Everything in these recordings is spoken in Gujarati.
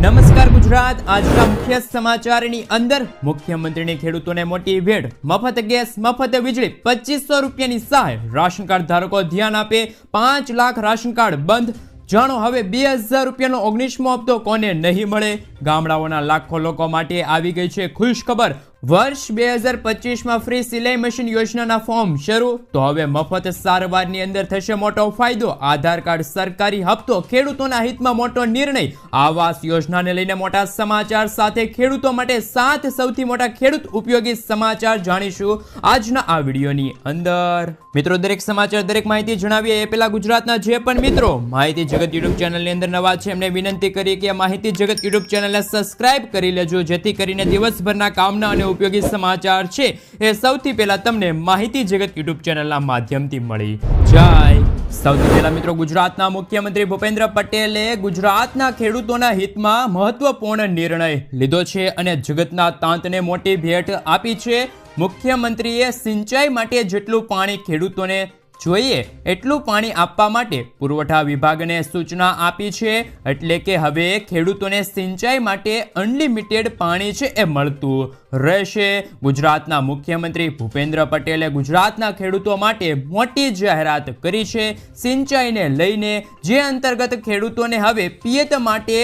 નમસ્કાર ગુજરાત, આજના મુખ્ય સમાચારની અંદર મુખ્યમંત્રીની ખેડૂતોને મોટી ભેટ, મફત ગેસ, મફત વીજળી, 2500 રૂપિયાની સહાય, રાશન કાર્ડ ધારકો ધ્યાન આપે, 5 લાખ રાશન કાર્ડ બંધ, જાણો હવે 2000 રૂપિયાનો 19મો હપ્તો કોને નહીં મળે। ગામડાઓના લાખો લોકો માટે આવી ગઈ છે ખુશ ખબર। વર્ષ 2025માં ફ્રી સિલાઈ મશીન યોજનાના ફોર્મ શરૂ, તો હવે મફત સારવારની અંદર થશે મોટો ફાયદો। આધાર કાર્ડ સરકારી હપ્તો, ખેડૂતોના હિતમાં મોટો નિર્ણય। આવાસ યોજનાને લઈને મોટા સમાચાર સાથે ખેડૂતો માટે 7 સૌથી મોટા ખેડૂત ઉપયોગી સમાચાર જાણીશું આજના આ વિડીયોની અંદર। મિત્રો, દરેક સમાચાર, દરેક માહિતી જણાવીએ એ પહેલા ગુજરાતના જે પણ મિત્રો માહિતી જગત યુટ્યુબ ચેનલની અંદર નવા છે એમને વિનંતી કરી કે માહિતી જગત યુટ્યુબ ચેનલને સબસ્ક્રાઇબ કરી લેજો, જેથી કરીને દિવસભરના કામના અને ઉપયોગી સમાચાર છે એ સૌથી પહેલા તમને માહિતી જગત યુટ્યુબ ચેનલના માધ્યમથી મળી જાય। સૌથી પહેલા મિત્રો, ગુજરાતના મુખ્યમંત્રી ભૂપેન્દ્ર પટેલે ગુજરાતના ખેડૂતોના હિતમાં મહત્વપૂર્ણ નિર્ણય લીધો છે અને જગતના તાંતને મોટી ભેટ આપી છે। મુખ્યમંત્રીએ સિંચાઈ માટે જેટલું પાણી ખેડૂતોને જોઈએ એટલું પાણી આપવા માટે પુરવઠા વિભાગને સૂચના આપી છે, એટલે કે હવે ખેડૂતોને સિંચાઈ માટે અનલિમિટેડ પાણી છે એ મળતું રહેશે। ગુજરાતના મુખ્યમંત્રી ભૂપેન્દ્ર પટેલે ગુજરાતના ખેડૂતો માટે મોટી જાહેરાત કરી છે સિંચાઈને લઈને, જે અંતર્ગત ખેડૂતોને હવે પિયત માટે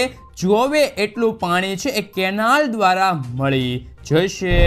જોવે એટલું પાણી છે એ કેનાલ દ્વારા મળી જશે।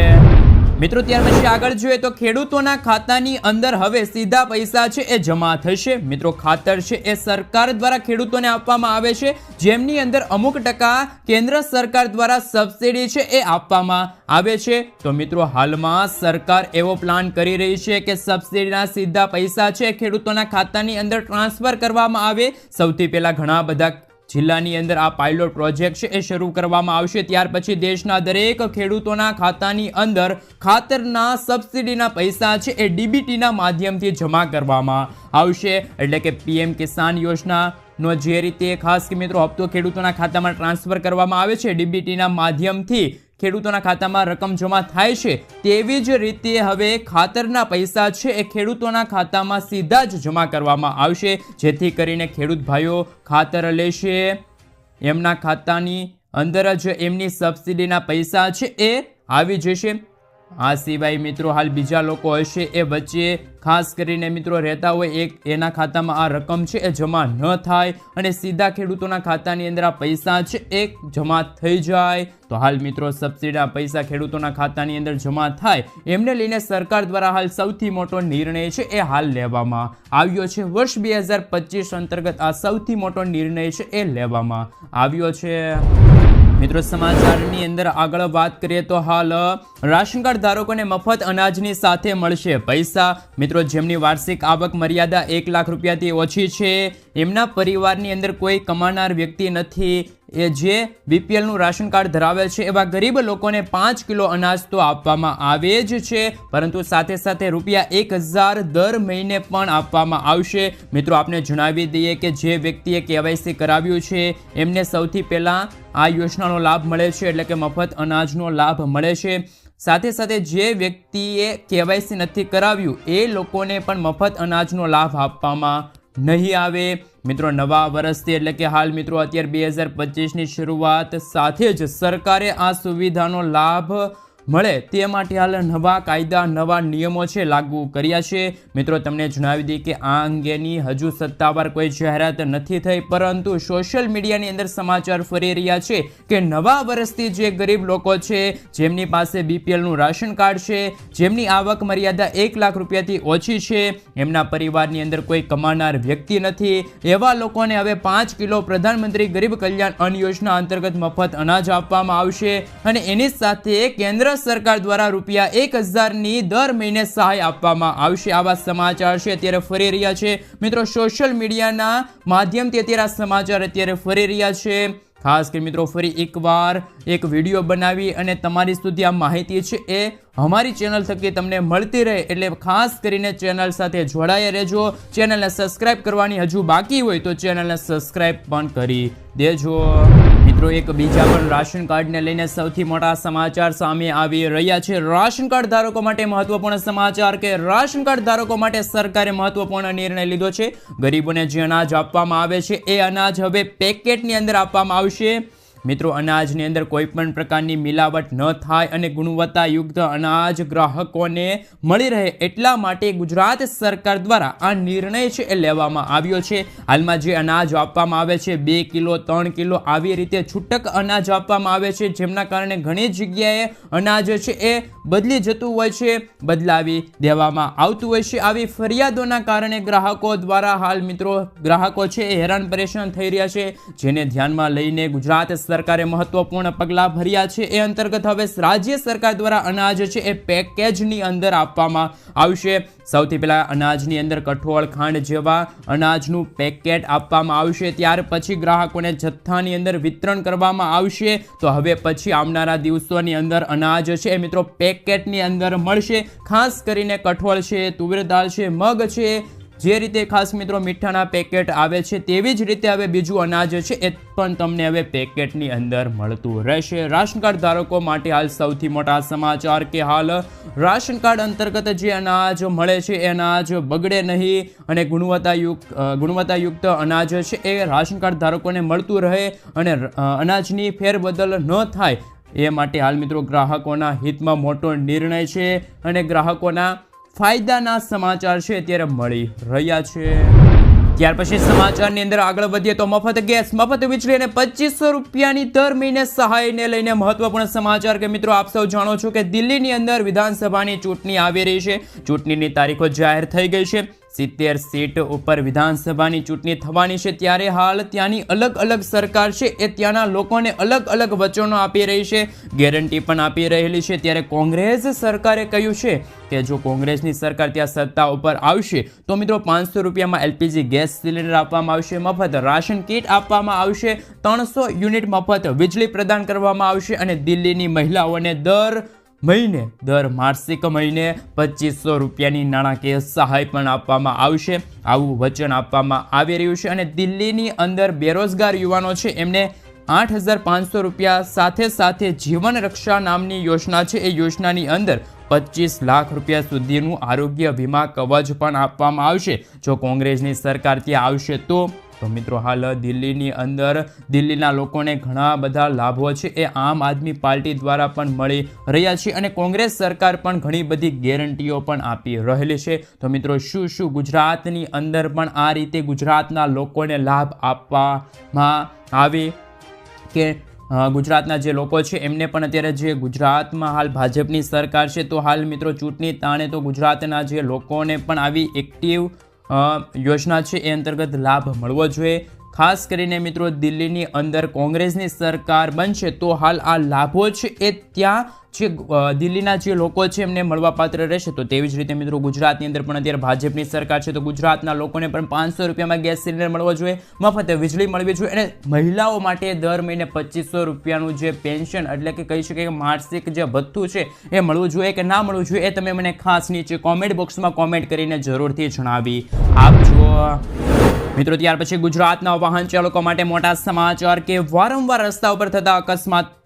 મિત્રો, ત્યાર પછી આગળ જોઈએ તો ખેડૂતોના ખાતાની અંદર હવે સીધા પૈસા છે એ જમા થશે। મિત્રો, ખાતર છે એ સરકાર દ્વારા ખેડૂતોને આપવામાં આવે છે, જેમની અંદર અમુક ટકા કેન્દ્ર સરકાર દ્વારા સબસિડી છે એ આપવામાં આવે છે। તો મિત્રો, હાલમાં સરકાર એવો પ્લાન કરી રહી છે કે સબસિડીના સીધા પૈસા છે ખેડૂતોના ખાતાની અંદર ટ્રાન્સફર કરવામાં આવે। સૌથી પહેલા ઘણા બધા જિલ્લાની અંદર આ પાયલોટ પ્રોજેક્ટ છે એ શરૂ કરવામાં આવશે, ત્યાર પછી દેશના દરેક ખેડૂતોના ખાતાની અંદર ખાતરના સબસિડીના પૈસા છે એ ડીબીટીના માધ્યમથી જમા કરવામાં આવશે। એટલે કે પીએમ કિસાન યોજનાનો જે રીતે ખાસ કે મિત્રો હપ્તો ખેડૂતોના ખાતામાં ટ્રાન્સફર કરવામાં આવે છે, ડીબીટીના માધ્યમથી ખેડૂતોના ખાતામાં રકમ જમા થાય છે, તેવી જ રીતે હવે ખાતરના પૈસા છે એ ખેડૂતોના ખાતામાં સીધા જ જમા કરવામાં આવશે, જેથી કરીને ખેડૂત ભાઈઓ ખાતર લેશે, એમના ખાતાની અંદર જ એમની સબસિડીના પૈસા છે એ આવી જશે। આ સિવાય મિત્રો હાલ બીજા લોકો હશે એ વચ્ચે ખાસ કરીને મિત્રો રહેતા હોય, એના ખાતામાં આ રકમ છે એ જમા ન થાય અને સીધા ખેડૂતોના ખાતાની અંદર આ પૈસા છે એ જમા થઈ જાય। તો હાલ મિત્રો સબસિડીના પૈસા ખેડૂતોના ખાતાની અંદર જમા થાય એમને લઈને સરકાર દ્વારા હાલ સૌથી મોટો નિર્ણય છે એ હાલ લેવામાં આવ્યો છે। વર્ષ 2025 અંતર્ગત આ સૌથી મોટો નિર્ણય છે એ લેવામાં આવ્યો છે। મિત્રો, સમાચારની અંદર આગળ વાત કરીએ તો હાલ રાશન કાર્ડ ધારકોને મફત અનાજની સાથે મળશે પૈસા। મિત્રો, જેમની વાર્ષિક આવક મર્યાદા 1 લાખ રૂપિયાથી ઓછી છે, એમના પરિવારની અંદર કોઈ કમાનાર વ્યક્તિ નથી, એ જે બીપીએલનું રાશન કાર્ડ ધરાવે છે એવા ગરીબ લોકોને 5 કિલો અનાજ તો આપવામાં આવે જ છે, પરંતુ સાથે સાથે ₹1000 દર મહિને પણ આપવામાં આવશે। મિત્રો, આપને જણાવી દઈએ કે જે વ્યક્તિએ કેવાયસી કરાવ્યું છે એમને સૌથી પહેલાં આ યોજનાનો લાભ મળે છે, એટલે કે મફત અનાજનો લાભ મળે છે। સાથે સાથે જે વ્યક્તિએ કેવાયસી નથી કરાવ્યું એ લોકોને પણ મફત અનાજનો લાભ આપવામાં નહીં આવે। મિત્રો, નવા વર્ષથી એટલે કે હાલ મિત્રો અત્યારે 2025ની શરૂઆત સાથે જ સરકારે આ સુવિધાનો લાભ મળે તે માટે હાલ નવા કાયદા, નવા નિયમો છે લાગુ કર્યા છે। મિત્રો, તમને જણાવી દઈએ કે આ અંગેની હજુ સત્તાવાર કોઈ જાહેરાત નથી થઈ, પરંતુ સોશિયલ મીડિયાની અંદર સમાચાર ફરી રહ્યા છે કે નવા વર્ષથી જે ગરીબ લોકો છે, જેમની પાસે બીપીએલનું રાશન કાર્ડ છે, જેમની આવક મર્યાદા 1 લાખ રૂપિયાથી ઓછી છે, એમના પરિવારની અંદર કોઈ કમાનાર વ્યક્તિ નથી, એવા લોકોને હવે 5 કિલો પ્રધાનમંત્રી ગરીબ કલ્યાણ અન્ન યોજના અંતર્ગત મફત અનાજ આપવામાં આવશે અને એની સાથે કેન્દ્ર સરકાર દ્વારા ₹1000ની દર મહિને સહાય આપવામાં આવશે। આવા સમાચાર છે અત્યારે ફરી રહ્યા છે। મિત્રો, સોશિયલ મીડિયાના માધ્યમથી અત્યારે આ સમાચાર અત્યારે ફરી રહ્યા છે। ખાસ કરી મિત્રો ફરી એકવાર એક વિડીયો બનાવી અને તમારી સુધી આ માહિતી છે એ અમારી ચેનલ થકી તમને મળતી રહે, એટલે ખાસ કરીને ચેનલ સાથે જોડાયા રહેજો। ચેનલને સબસ્ક્રાઇબ કરવાની હજુ બાકી હોય તો ચેનલને સબસ્ક્રાઇબ પણ કરી દેજો। મિત્રો, એક બીજા પણ રાશન કાર્ડને લઈને સૌથી મોટા સમાચાર સામે આવી રહ્યા છે। રાશન કાર્ડ ધારકો માટે મહત્વપૂર્ણ સમાચાર કે રાશન કાર્ડ ધારકો માટે સરકારે મહત્વપૂર્ણ નિર્ણય લીધો છે। ગરીબોને જે અનાજ આપવામાં આવે છે એ અનાજ હવે પેકેટની અંદર આપવામાં આવશે। મિત્રો અનાજની અંદર કોઈ પણ પ્રકારની મિલાવટ ન થાય અને ગુણવત્તાયુક્ત અનાજ ગ્રાહકોને મળી રહે એટલા માટે ગુજરાત સરકાર દ્વારા આ નિર્ણય છે એ લેવામાં આવ્યો છે. હાલમાં જે અનાજ આપવામાં આવે છે 2 કિલો 3 કિલો આવી રીતે છૂટક અનાજ આપવામાં આવે છે, જેમના કારણે ઘણી જગ્યાએ અનાજ છે એ બદલી જતું હોય છે, બદલાવી દેવામાં આવતું હોય છે. આવી ફરિયાદોના કારણે ગ્રાહકો દ્વારા હાલ મિત્રો ગ્રાહકો છે એ હેરાન પરેશાન થઈ રહ્યા છે, જેને ધ્યાનમાં લઈને ગુજરાત સરકારે મહત્વપૂર્ણ પગલાં ભર્યા છે. એ અંતર્ગત હવે રાજ્ય સરકાર દ્વારા અનાજ છે એ પેકેજની અંદર આપવામાં આવશે. સૌથી પહેલા અનાજની અંદર કઠોળ ખાંડ જેવા અનાજનું પેકેટ આપવામાં આવશે, ત્યાર પછી ગ્રાહકોને જથ્થાની અંદર વિતરણ કરવામાં આવશે. તો હવે પછી આવનારા દિવસોની અંદર અનાજ છે એ મિત્રો પેકેટની અંદર મળશે. ખાસ કરીને કઠોળ છે, તુવેર દાળ છે, મગ છે, જે રીતે ખાસ મિત્રો મીઠાના પેકેટ આવે છે તેવી જ રીતે હવે બીજું અનાજ છે એ પણ તમને હવે પેકેટની અંદર મળતું રહેશે. રાશન કાર્ડ ધારકો માટે હાલ સૌથી મોટા સમાચાર કે હાલ રાશન કાર્ડ અંતર્ગત જે અનાજ મળે છે એ અનાજ બગડે નહીં અને ગુણવત્તાયુક્ત અનાજ છે એ રાશન કાર્ડ ધારકોને મળતું રહે અને અનાજની ફેરબદલ ન થાય એ માટે હાલ મિત્રો ગ્રાહકોના હિતમાં મોટો નિર્ણય છે અને ગ્રાહકોના ફાયદાના સમાચાર છે અત્યારે મળી રહ્યા છે. ત્યાર પછી સમાચારની અંદર આગળ વધીએ તો મફત ગેસ મફત વીજળી અને 2500 રૂપિયાની દર મહિને સહાયને લઈને મહત્વપૂર્ણ સમાચાર કે મિત્રો આપ સૌ જાણો છો કે દિલ્હીની અંદર વિધાનસભાની ચૂંટણી આવી રહી છે. ચૂંટણીની તારીખો જાહેર થઈ ગઈ છે. 70 સીટ ઉપર વિધાનસભાની ચૂંટણી થવાની છે, ત્યારે હાલ ત્યાંની અલગ અલગ સરકાર છે એ ત્યાંના લોકોને અલગ અલગ વચનો આપી રહી છે, ગેરંટી પણ આપી રહેલી છે. ત્યારે કોંગ્રેસ સરકારે કહ્યું છે કે જો કોંગ્રેસની સરકાર ત્યાં સત્તા ઉપર આવશે તો મિત્રો 500 રૂપિયામાં LPG ગેસ સિલિન્ડર આપવામાં આવશે, મફત રાશન કીટ આપવામાં આવશે, 300 યુનિટ મફત વીજળી પ્રદાન કરવામાં આવશે અને દિલ્હીની મહિલાઓને દર માસિક મહિને 2500 રૂપિયાની નાણાકીય સહાય પણ આપવામાં આવશે. આવું વચન આપવામાં આવી રહ્યું છે અને દિલ્હીની અંદર બેરોજગાર યુવાનો છે એમને 8500 રૂપિયા સાથે સાથે જીવન રક્ષા નામની યોજના છે એ યોજનાની અંદર 25 લાખ રૂપિયા સુધીનું આરોગ્ય વીમા કવચ પણ આપવામાં આવશે જો કોંગ્રેસની સરકાર ત્યાં આવશે તો મિત્રો હાલ દિલ્હીની અંદર દિલ્હીના લોકોને ઘણા બધા લાભો છે એ આમ આદમી પાર્ટી દ્વારા પણ મળી રહ્યા છે અને કોંગ્રેસ સરકાર પણ ઘણી બધી ગેરંટીઓ પણ આપી રહેલી છે. તો મિત્રો શું ગુજરાતની અંદર પણ આ રીતે ગુજરાતના લોકોને લાભ આપવામાં આવે કે ગુજરાતના જે લોકો છે એમને પણ અત્યારે જે ગુજરાતમાં હાલ ભાજપની સરકાર છે તો હાલ મિત્રો ચૂંટણી તાણે તો ગુજરાતના જે લોકોને પણ આવી એક્ટિવ યોજના છે એ અંતર્ગત લાભ મળવો જોઈએ. ખાસ કરીને મિત્રો દિલ્હીની અંદર કોંગ્રેસની સરકાર બનશે તો હાલ આ લાભો છે એ ત્યાં જે દિલ્હીના જે લોકો છે એમને મળવાપાત્ર રહેશે. તો તેવી જ રીતે મિત્રો ગુજરાતની અંદર પણ અત્યારે ભાજપની સરકાર છે તો ગુજરાતના લોકોને પણ 500 રૂપિયામાં ગેસ સિલિન્ડર મળવો જોઈએ, મફત વીજળી મળવી જોઈએ અને મહિલાઓ માટે દર મહિને 2500 રૂપિયાનું જે પેન્શન એટલે કે કહી શકાય કે માસિક જે ભથ્થું છે એ મળવું જોઈએ કે ના મળવું જોઈએ એ તમે મને ખાસ નીચે કોમેન્ટ બોક્સમાં કોમેન્ટ કરીને જરૂરથી જણાવી આપજો મિત્રો. ત્યાર પછી ગુજરાતના વાહન ચાલકો માટે મોટા સમાચાર કે વારંવાર રસ્તા ઉપર થતા અકસ્માત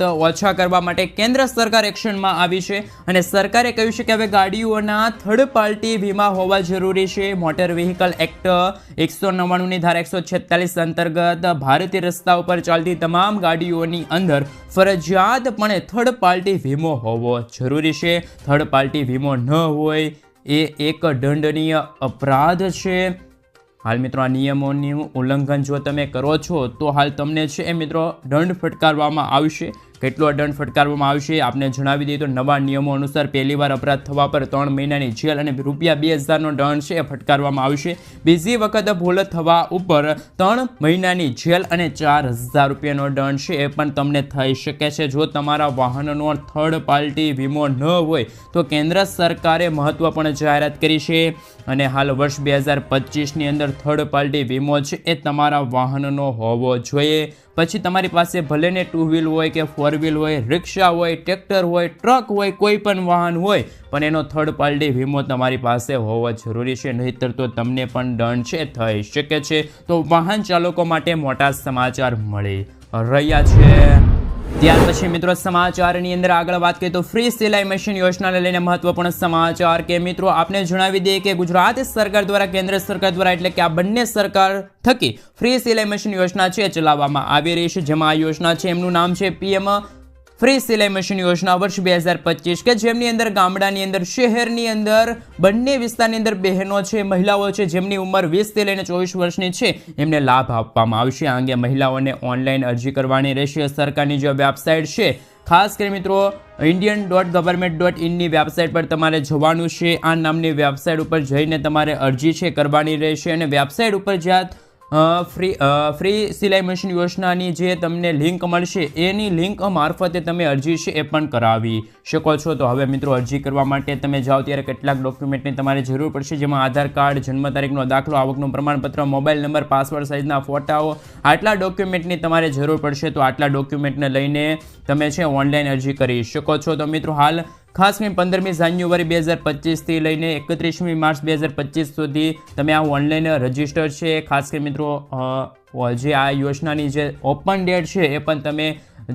ઓછા કરવા માટે કેન્દ્ર સરકાર એક્શનમાં આવી છે અને સરકારે કહ્યું છે કે હવે ગાડીઓના થર્ડ પાર્ટી વીમા હોવા જરૂરી છે. મોટર વ્હીકલ એક્ટ 199ની ધારા 146 અંતર્ગત ભારતીય રસ્તા ઉપર ચાલતી તમામ ગાડીઓની અંદર ફરજિયાતપણે થર્ડ પાર્ટી વીમો હોવો જરૂરી છે. થર્ડ પાર્ટી વીમો ન હોય એ એક દંડનીય અપરાધ છે. હાલ મિત્રો આ નિયમોનું ઉલ્લંઘન જો તમે કરો છો તો હાલ તમને છે એ મિત્રો દંડ ફટકારવામાં આવશે. કેટલો દંડ ફટકારવામાં આવશે આપને જણાવી દઈએ તો નવા નિયમો અનુસાર પહેલીવાર અપરાધ થવા પર 3 મહિનાની જેલ અને ₹2000નો દંડ છે એ ફટકારવામાં આવશે. બીજી વખત ભૂલ થવા ઉપર 3 મહિનાની જેલ અને ₹4000નો દંડ છે એ પણ તમને થઈ શકે છે જો તમારા વાહનનો થર્ડ પાર્ટી વીમો ન હોય. તો કેન્દ્ર સરકારે મહત્વપૂર્ણ જાહેરાત કરી છે અને હાલ વર્ષ 2025ની અંદર થર્ડ પાર્ટી વીમો છે એ તમારા વાહનનો હોવો જોઈએ. પછી તમારી પાસે ભલે ને 2 વ્હીલ હોય કે 4 વ્હીલ હોય, રિક્ષા હોય, ટ્રેક્ટર હોય, ટ્રક હોય, કોઈ પણ વાહન હોય પણ એનો થર્ડ પાર્ટી વીમો તમારી પાસે હોવો જરૂરી છે, નહીંતર તો તમને પણ દંડ છે થઈ શકે છે. તો વાહન ચાલકો માટે મોટા સમાચાર મળી રહ્યા છે. ત્યાર પછી મિત્રો સમાચારની અંદર આગળ વાત કરીએ તો ફ્રી સિલાઈ મશીન યોજનાને લઈને મહત્વપૂર્ણ સમાચાર કે મિત્રો આપને જણાવી દઈએ કે ગુજરાત સરકાર દ્વારા કેન્દ્ર સરકાર દ્વારા એટલે કે આ બંને સરકાર થકી ફ્રી સિલાઈ મશીન યોજના છે ચલાવવામાં આવી રહી છે, જેમાં આ યોજના છે એમનું નામ છે પીએમ ફ્રી સિલાઈ મશીન યોજના વર્ષ 2025 કે જેમની અંદર ગામડાની અંદર શહેરની અંદર બંને વિસ્તારની અંદર બહેનો છે, મહિલાઓ છે જેમની ઉંમર 20 થી લઈને 24 વર્ષની છે એમને લાભ આપવામાં આવશે. આ અંગે મહિલાઓને ઓનલાઈન અરજી કરવાની રહેશે. સરકારની જે વેબસાઇટ છે ખાસ કરી મિત્રો indian.government.in ની વેબસાઇટ પર તમારે જવાનું છે. આ નામની વેબસાઇટ ઉપર જઈને તમારે અરજી છે કરવાની રહેશે અને વેબસાઇટ ઉપર જ્યાં ફ્રી સિલાઈ મશીન યોજનાની જે તમને લિંક મળશે એની લિંક મારફતે તમે અરજી છે એ પણ કરાવી શકો છો. તો હવે મિત્રો અરજી કરવા માટે તમે જાઓ ત્યારે કેટલાક ડોક્યુમેન્ટની તમારે જરૂર પડશે, જેમાં આધાર કાર્ડ, જન્મ તારીખનો દાખલો, આવકનું પ્રમાણપત્ર, મોબાઈલ નંબર, પાસપોર્ટ સાઇઝના ફોટાઓ, આટલા ડોક્યુમેન્ટની તમારે જરૂર પડશે. તો આટલા ડોક્યુમેન્ટને લઈને તમે છે ઓનલાઈન અરજી કરી શકો છો. તો મિત્રો હાલ ખાસ કરીને 15મી જાન્યુઆરી 2025થી લઈને 31મી માર્ચ 2025 સુધી તમે આ ઓનલાઈન રજિસ્ટર છે. ખાસ કરીને મિત્રો જે આ યોજનાની જે ઓપન ડેટ છે એ પણ તમે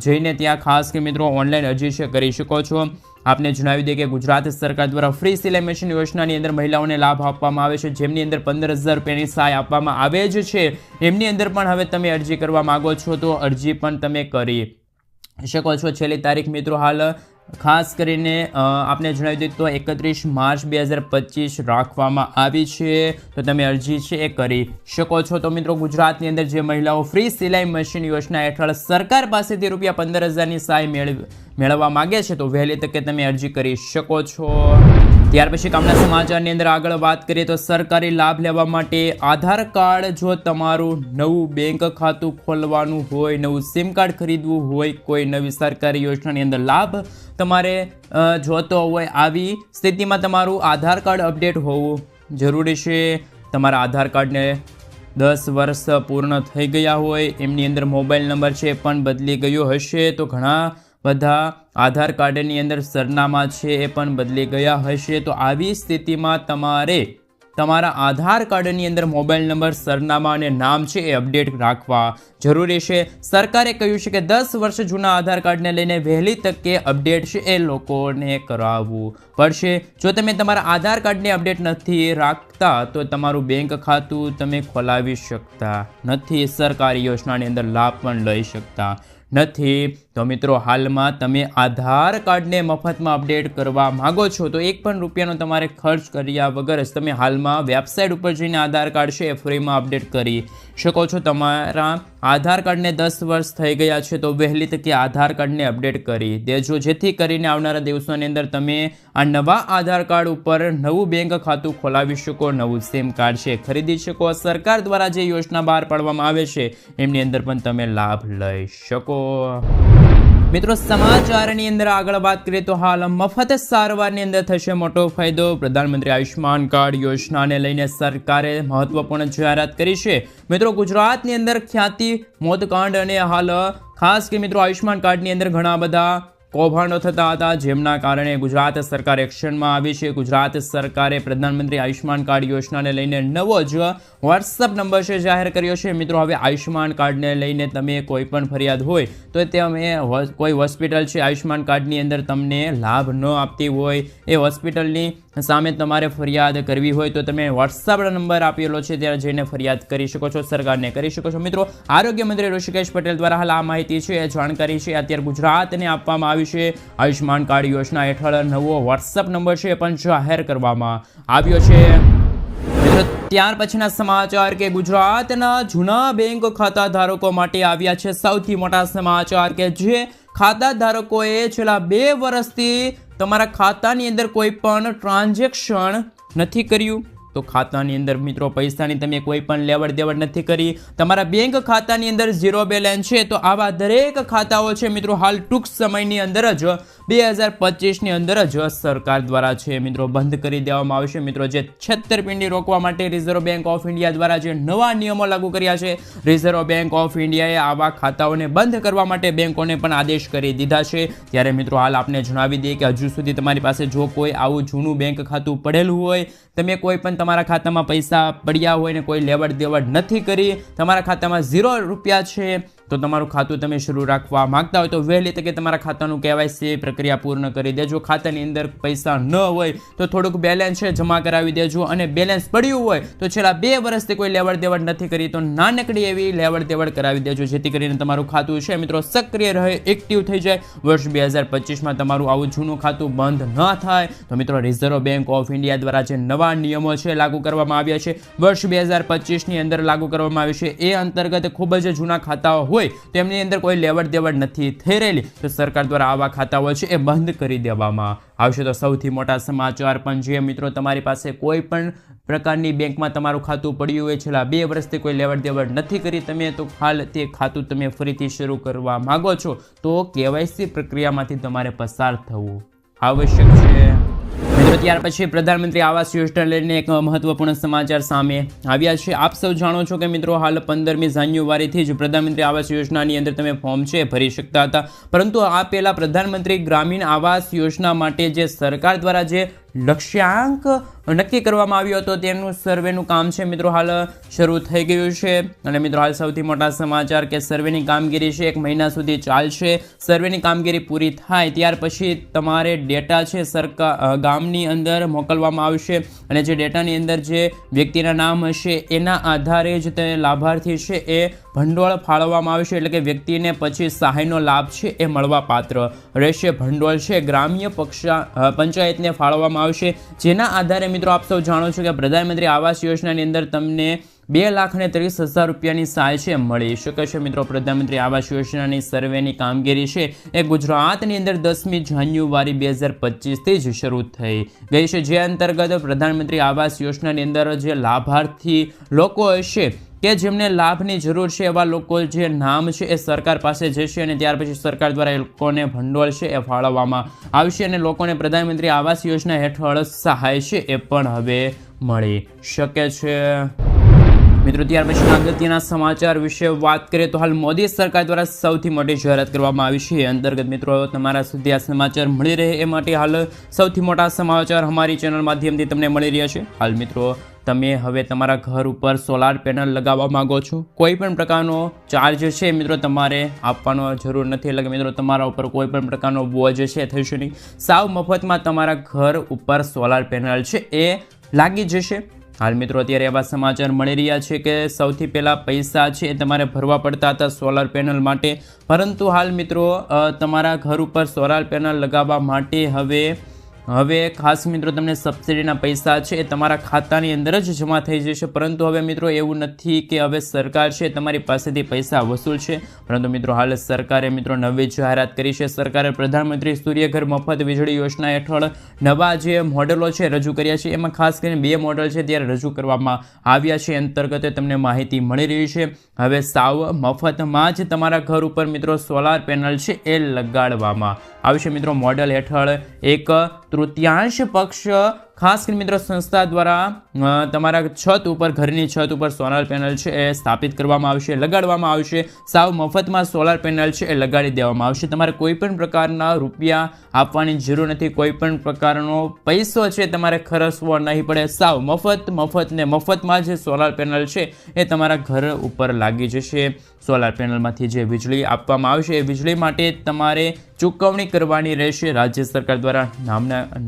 જઈને ત્યાં ખાસ કરીને મિત્રો ઓનલાઈન અરજી છે કરી શકો છો. આપને જણાવી દઈએ કે ગુજરાત સરકાર દ્વારા ફ્રી સિલાઈ મશીન યોજનાની અંદર મહિલાઓને લાભ આપવામાં આવે છે, જેમની અંદર 15,000 રૂપિયાની સહાય આપવામાં આવે જ છે. એમની અંદર પણ હવે તમે અરજી કરવા માગો છો તો અરજી પણ તમે કરી શકો છો. છેલ્લી તારીખ મિત્રો હાલ ખાસ કરીને આપને જણાવી દઈએ તો 31 માર્ચ 2025 રાખવામાં આવી છે. તો તમે અરજી છે એ કરી શકો છો. તો મિત્રો ગુજરાતની અંદર જે મહિલાઓ ફ્રી સિલાઈ મશીન યોજના હેઠળ સરકાર પાસેથી રૂપિયા 15,000ની સહાય મેળવવા માંગે છે તો વહેલી તકે તમે અરજી કરી શકો છો. ત્યાર પછી કામના સમાચારની અંદર આગળ વાત કરીએ તો સરકારી લાભ લેવા માટે આધાર કાર્ડ, જો તમારું નવું બેંક ખાતું ખોલવાનું હોય, નવું સિમ કાર્ડ ખરીદવું હોય, કોઈ નવી સરકારી યોજનાની અંદર લાભ તમારે જોતો હોય, આવી સ્થિતિમાં તમારું આધાર કાર્ડ અપડેટ હોવું જરૂરી છે. તમારા આધાર કાર્ડને 10 વર્ષ પૂર્ણ થઈ ગયા હોય, એમની અંદર મોબાઈલ નંબર છે પણ બદલી ગયો હશે, તો ઘણા બધા આધાર કાર્ડની અંદર સરનામા છે એ પણ બદલી ગયા હશે. તો આવી સ્થિતિમાં તમારે તમારા આધાર કાર્ડની અંદર મોબાઈલ નંબર, સરનામા અને નામ છે એ અપડેટ રાખવા જરૂરી છે. સરકારે કહ્યું છે કે 10 વર્ષ જૂના આધાર કાર્ડને લઈને વહેલી તકે અપડેટ છે એ લોકોને કરાવવું પડશે. જો તમે તમારા આધાર કાર્ડને અપડેટ નથી રાખતા તો તમારું બેંક ખાતું તમે ખોલાવી શકતા નથી, સરકારી યોજનાની અંદર લાભ પણ લઈ શકતા નથી. તો મિત્રો હાલમાં તમે આધાર કાર્ડને મફતમાં અપડેટ કરવા માગો છો તો એક પણ રૂપિયાનો તમારે ખર્ચ કર્યા વગર જ તમે હાલમાં વેબસાઇટ ઉપર જઈને આધાર કાર્ડ છે એ ફ્રીમાં અપડેટ કરી શકો છો. તમારા આધાર કાર્ડને 10 વર્ષ થઈ ગયા છે તો વહેલી તકે આધાર કાર્ડને અપડેટ કરી દેજો, જેથી કરીને આવનારા દિવસોની અંદર તમે આ નવા આધાર કાર્ડ ઉપર નવું બેંક ખાતું ખોલાવી શકો, નવું સિમ કાર્ડ છે ખરીદી શકો. સરકાર દ્વારા જે યોજના બહાર પાડવામાં આવે છે એમની અંદર પણ તમે લાભ લઈ શકો. મિત્રો સમાચારની અંદર આગળ વાત કરીએ તો હાલ મફત સારવારની અંદર થશે મોટો ફાયદો. પ્રધાનમંત્રી આયુષ્માન કાર્ડ યોજનાને લઈને સરકારે મહત્વપૂર્ણ જાહેરાત કરી છે. મિત્રો ગુજરાતની અંદર ખ્યાતિ મોતકાંડ અને હાલ ખાસ કે મિત્રો આયુષ્માન કાર્ડની અંદર ઘણા બધા કૌભાંડો થતા હતા, જેમના કારણે ગુજરાત સરકાર એક્શનમાં આવી છે. ગુજરાત સરકારે પ્રધાનમંત્રી આયુષ્માન કાર્ડ યોજનાને લઈને નવો જ વોટ્સઅપ નંબર છે જાહેર કર્યો છે. મિત્રો હવે આયુષ્માન કાર્ડને લઈને તમે કોઈ પણ ફરિયાદ હોય તો તમે કોઈ હોસ્પિટલ છે આયુષ્માન કાર્ડની અંદર તમને લાભ ન આપતી હોય એ હોસ્પિટલની સામે તમારે ફરિયાદ કરવી હોય તો તમે વોટ્સઅપ નંબર આપેલો છે ત્યાં જઈને ફરિયાદ કરી શકો છો, સરકારને કરી શકો છો. મિત્રો આરોગ્ય મંત્રી ઋષિકેશ પટેલ દ્વારા હાલ આ માહિતી છે, જાણકારી છે અત્યારે ગુજરાતને આપવામાં આવી છે. આયુષ્માન કાર્ડ યોજના હેઠળ નવો વોટ્સઅપ નંબર છે પણ જાહેર કરવામાં આવ્યો છે. મિત્રો ત્યાર પછીના સમાચાર કે ગુજરાતના જૂના બેંક ખાતા ધારકો માટે આવ્યા છે સૌથી મોટા સમાચાર કે જે ખાતા ધારકોએ છેલ્લા 2 વર્ષથી તમારા ખાતાની અંદર કોઈ પણ ટ્રાન્ઝેક્શન નથી કર્યું તો ખાતાની અંદર મિત્રો પૈસાની તમે કોઈ પણ લેવડ દેવડ નથી કરી, તમારા બેંક ખાતાની અંદર ઝીરો બેલેન્સ છે, તો આવા દરેક ખાતાઓ છે મિત્રો હાલ ટૂંક સમયની અંદર જ 2025ની અંદર જ સરકાર દ્વારા છે મિત્રો બંધ કરી દેવામાં આવશે. મિત્રો જે છેતરપિંડી રોકવા માટે રિઝર્વ બેંક ઓફ ઇન્ડિયા દ્વારા જે નવા નિયમો લાગુ કર્યા છે, રિઝર્વ બેંક ઓફ ઇન્ડિયાએ આવા ખાતાઓને બંધ કરવા માટે બેંકોને પણ આદેશ કરી દીધા છે. ત્યારે મિત્રો હાલ આપને જણાવી દઈએ કે હજુ સુધી તમારી પાસે જો કોઈ આવું જૂનું બેંક ખાતું પડેલું હોય, તમે કોઈ પણ તમારા ખાતામાં પૈસા પડ્યા હોય ને કોઈ લેવડ દેવડ નથી કરી, તમારા ખાતામાં 0 રૂપિયા છે, તો તમારું ખાતું તમે શરૂ રાખવા માંગતા હોય તો વહેલી તકે તમારા ખાતાનું KYC પ્રક્રિયા પૂર્ણ કરી દેજો. ખાતાની અંદર પૈસા ન હોય તો થોડુંક બેલેન્સ છે જમા કરાવી દેજો, અને બેલેન્સ પડ્યું હોય તો છેલ્લા 2 વર્ષથી કોઈ લેવડ દેવડ નથી કરી તો નાનકડી એવી લેવડ દેવડ કરાવી દેજો, જેથી કરીને તમારું ખાતું છે મિત્રો સક્રિય રહે, એક્ટિવ થઈ જાય. વર્ષ 2025માં તમારું આવું જૂનું ખાતું બંધ ન થાય તો મિત્રો રિઝર્વ બેંક ઓફ ઇન્ડિયા દ્વારા જે નવા નિયમો છે લાગુ કરવામાં આવ્યા છે, વર્ષ 2025ની અંદર લાગુ કરવામાં આવ્યું છે, એ અંતર્ગત ખૂબ જ જૂના ખાતાઓ હોય તો એમની અંદર કોઈ લેવડ દેવડ નથી થઈ રહેલી તો સરકાર દ્વારા આવા ખાતાઓ છે એ બંધ કરી દેવામાં આવશે. તો સૌથી મોટા સમાચાર પણ જે મિત્રો તમારી પાસે કોઈ પણ પ્રકારની બેંકમાં તમારું ખાતું પડ્યું હોય, છેલ્લા 2 વર્ષથી કોઈ લેવડ દેવડ નથી કરી તમે, તો હાલ તે ખાતું તમે ફરીથી શરૂ કરવા માંગો છો તો KYC પ્રક્રિયામાંથી તમારે પસાર થવું આવશ્યક છે. મિત્રો ત્યાર પછી પ્રધાનમંત્રી આવાસ યોજના લઈને એક મહત્વપૂર્ણ સમાચાર સામે આવ્યા છે. આપ સૌ જાણો છો કે મિત્રો હાલ 15મી જાન્યુઆરીથી જ પ્રધાનમંત્રી આવાસ યોજનાની અંદર તમે ફોર્મ છે ભરી શકતા હતા, પરંતુ આ પહેલા પ્રધાનમંત્રી ગ્રામીણ આવાસ યોજના માટે જે સરકાર દ્વારા જે લક્ષ્યાંક નક્કી કરવામાં આવ્યો હતો તેનું સર્વેનું કામ છે મિત્રો હાલ શરૂ થઈ ગયું છે. અને મિત્રો હાલ સૌથી મોટા સમાચાર કે સર્વેની કામગીરી છે 1 મહિના સુધી ચાલશે. સર્વેની કામગીરી પૂરી થાય ત્યાર પછી તમારે ડેટા છે સરકાર ગામની અંદર મોકલવામાં આવશે, અને જે ડેટાની અંદર જે વ્યક્તિના નામ હશે એના આધારે જ તે લાભાર્થી છે એ ભંડોળ ફાળવવામાં આવશે, એટલે કે વ્યક્તિને પછી સહાયનો લાભ છે એ મળવા પાત્ર રહેશે. ભંડોળ છે ગ્રામ્ય પંચાયતને ફાળવવામાં આવશે, જેના આધારે મિત્રો આપ સૌ જાણો છો કે પ્રધાનમંત્રી આવાસ યોજનાની અંદર તમને 2,30,000 રૂપિયાની સહાય છે મળી શકે છે. મિત્રો પ્રધાનમંત્રી આવાસ યોજનાની સર્વેની કામગીરી છે એ ગુજરાતની અંદર 10મી જાન્યુઆરી 2025થી જ શરૂ થઈ ગઈ છે, જે અંતર્ગત પ્રધાનમંત્રી આવાસ યોજનાની અંદર જે લાભાર્થી લોકો હશે કે જેમને લાભની જરૂર છે એવા લોકો જે નામ છે એ સરકાર પાસે જશે, અને ત્યાર પછી સરકાર દ્વારા એ લોકોને ભંડોળ છે એ ફાળવવામાં આવશે, અને લોકોને પ્રધાનમંત્રી આવાસ યોજના હેઠળ સહાય છે એ પણ હવે મળી શકે છે. મિત્રો ત્યાર પછીના અગત્યના સમાચાર વિશે વાત કરીએ તો હાલ મોદી સરકાર દ્વારા સૌથી મોટી જાહેરાત કરવામાં આવી છે. અંતર્ગત મિત્રો તમારા સુધી આ સમાચાર મળી રહે એ માટે હાલ સૌથી મોટા સમાચાર અમારી ચેનલ માધ્યમથી તમને મળી રહ્યા છે. હાલ મિત્રો તમે હવે તમારા ઘર ઉપર સોલાર પેનલ લગાવવા માંગો છો, કોઈ પણ પ્રકારનો ચાર્જ છે મિત્રો તમારે આપવાનો જરૂર નથી, એટલે કે મિત્રો તમારા ઉપર કોઈ પણ પ્રકારનો બોજ છે થશે નહીં, સાવ મફતમાં તમારા ઘર ઉપર સોલાર પેનલ છે એ લાગી જશે. હાલ મિત્રો અત્યારે એવા સમાચાર મળી રહ્યા છે કે સૌથી પહેલાં પૈસા છે એ તમારે ભરવા પડતા હતા સોલાર પેનલ માટે, પરંતુ હાલ મિત્રો તમારા ઘર ઉપર સોલાર પેનલ લગાવવા માટે હવે ખાસ મિત્રો તમને સબસિડીના પૈસા છે એ તમારા ખાતાની અંદર જ જમા થઈ જશે. પરંતુ હવે મિત્રો એવું નથી કે હવે સરકાર છે તમારી પાસેથી પૈસા વસૂલ છે, પરંતુ મિત્રો હાલ સરકારે મિત્રો નવી જાહેરાત કરી છે. સરકારે પ્રધાનમંત્રી સૂર્યઘર મફત વીજળી યોજના હેઠળ નવા જે મોડેલો છે રજૂ કર્યા છે, એમાં ખાસ કરીને 2 મોડેલ છે ત્યારે રજૂ કરવામાં આવ્યા છે. અંતર્ગત તમને માહિતી મળી રહી છે. હવે સાવ મફતમાં જ તમારા ઘર ઉપર મિત્રો સોલાર પેનલ છે એ લગાડવામાં આવશે. મિત્રો મોડેલ હેઠળ 1/3 પક્ષ ખાસ કરીને મિત્રો સંસ્થા દ્વારા તમારા છત ઉપર ઘરની છત ઉપર સોલાર પેનલ છે એ સ્થાપિત કરવામાં આવશે, લગાડવામાં આવશે. સાવ મફતમાં સોલાર પેનલ છે એ લગાડી દેવામાં આવશે. તમારે કોઈ પણ પ્રકારના રૂપિયા આપવાની જરૂર નથી, કોઈ પણ પ્રકારનો પૈસો છે તમારે ખર્ચવો નહીં પડે. સાવ મફત ને મફતમાં જે સોલાર પેનલ છે એ તમારા ઘર ઉપર લાગી જશે. સોલાર પેનલમાંથી જે વીજળી આપવામાં આવશે એ વીજળી માટે તમારે ચૂકવણી કરવાની રહેશે. રાજ્ય સરકાર દ્વારા